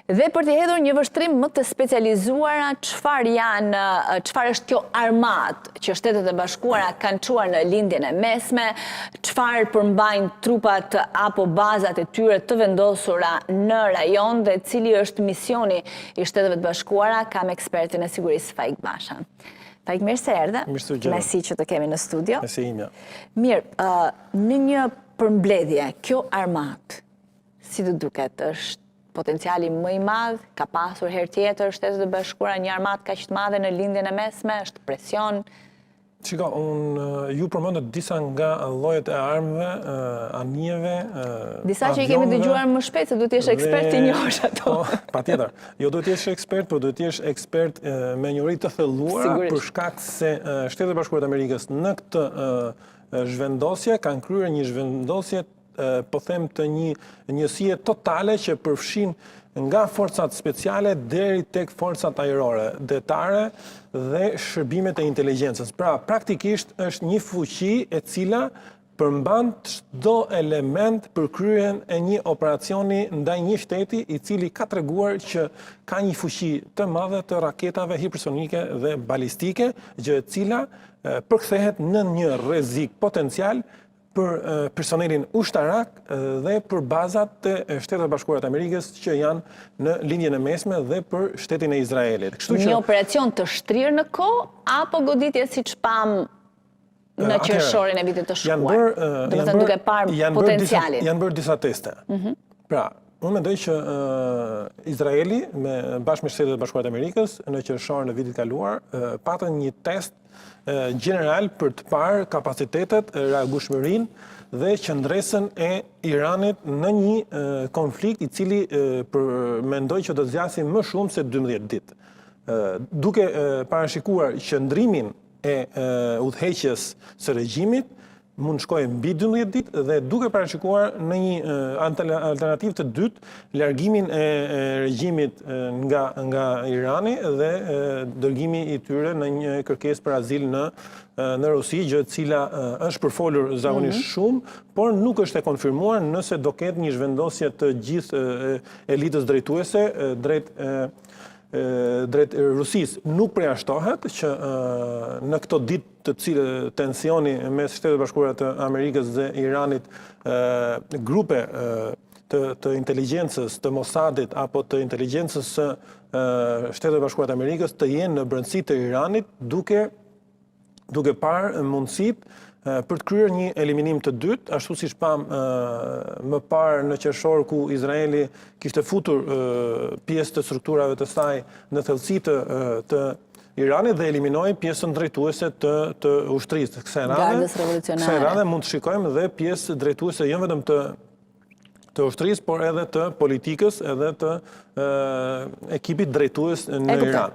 Dhe për të hedhur një vështrim më të specializuara, çfarë është kjo armat që Shtetet e Bashkuara kanë çuar në lindjen e mesme, çfarë përmbajnë trupat apo bazat e tyre të vendosura në rajon dhe cili është misioni i Shteteve të Bashkuara, kam ekspertin e sigurisë Faik Basha. Faik, mirë se erdhe. Mesi që të kemi në studio. Mesi imja. Mirë, në një përmbledhje, kjo armat, si të duket, është potenciali më i madh, ka pasur herë tjetër Shtetet e Bashkuara një armat kaq të madhe në lindjen e mesme, është presion. Shiko, ju përmendët disa nga llojet e armëve, anijeve, disa që i kemi dëgjuar më shpejt se duhet të jesh ekspert i njohësh ato. Patjetër. Jo duhet të jesh ekspert, por duhet të jesh ekspert me njohuri të thelluara për shkak se Shtetet e Bashkuara të Amerikës në këtë zhvendosje kanë kryer një zhvendosje po them të një njësie totale që përfshin nga forcat speciale deri tek forcat ajrore, detare dhe shërbimet e inteligjencës. Pra, praktikisht është një fuqi e cila përmban çdo element për kryerjen e një operacioni ndaj një shteti i cili ka treguar që ka një fuqi të madhe të raketave hipersonike dhe balistike, gjë e cila përkthehet në një rrezik potencial për personelin ushtarak dhe për bazat të Shtetet e Bashkuara të Amerikës që janë në lindjen e mesme dhe për shtetin e Izraelit. Një operacion të shtrirë në kohë apo goditje siç pam në qershorin e vitit të shkuar? Do të thënë duke parë potencialin. Janë bërë disa teste. Pra, unë mendoj që Izraeli bashkë me Shtetet e Bashkuara të Amerikës në qershorin e vitit kaluar patën një test general për të parë kapacitetet, reagueshmërinë dhe qëndresën e Iranit në një konflikt i cili mendoj që do të zgjasë më shumë se 12 ditë. Duke parashikuar qëndrimin e udhëheqjes së regjimit, mund shkojë mbi 12 ditë dhe duke parashikuar në një alternativë të dytë, largimin e regjimit nga Irani dhe dërgimi i tyre në një kërkesë për azil në Rusi, gjë e cila është përfolur zakonisht shumë, por nuk është e konfirmuar nëse do ketë një zhvendosje të gjithë elitës drejtuese drejt Rusisë. Nuk përjashtohet që në këto ditë të cilë tensioni mes Shtetet e Bashkuara të Amerikës dhe Iranit, grupe të inteligjencës të Mossadit apo të inteligjencës së Shtetet e Bashkuara të Amerikës të jenë në brendësi të Iranit duke parë mundësitë për të kryer një eliminim të dytë, ashtu siç pam më parë në qershor ku Izraeli kishte futur pjesë të strukturave të saj në thellësi të Iranit dhe eliminoi pjesën drejtuese të ushtrisë. Kësaj radhe mund të shikojmë dhe pjesë drejtuese jo vetëm të ushtrisë, por edhe të politikës, edhe të ekipit drejtues në Iran.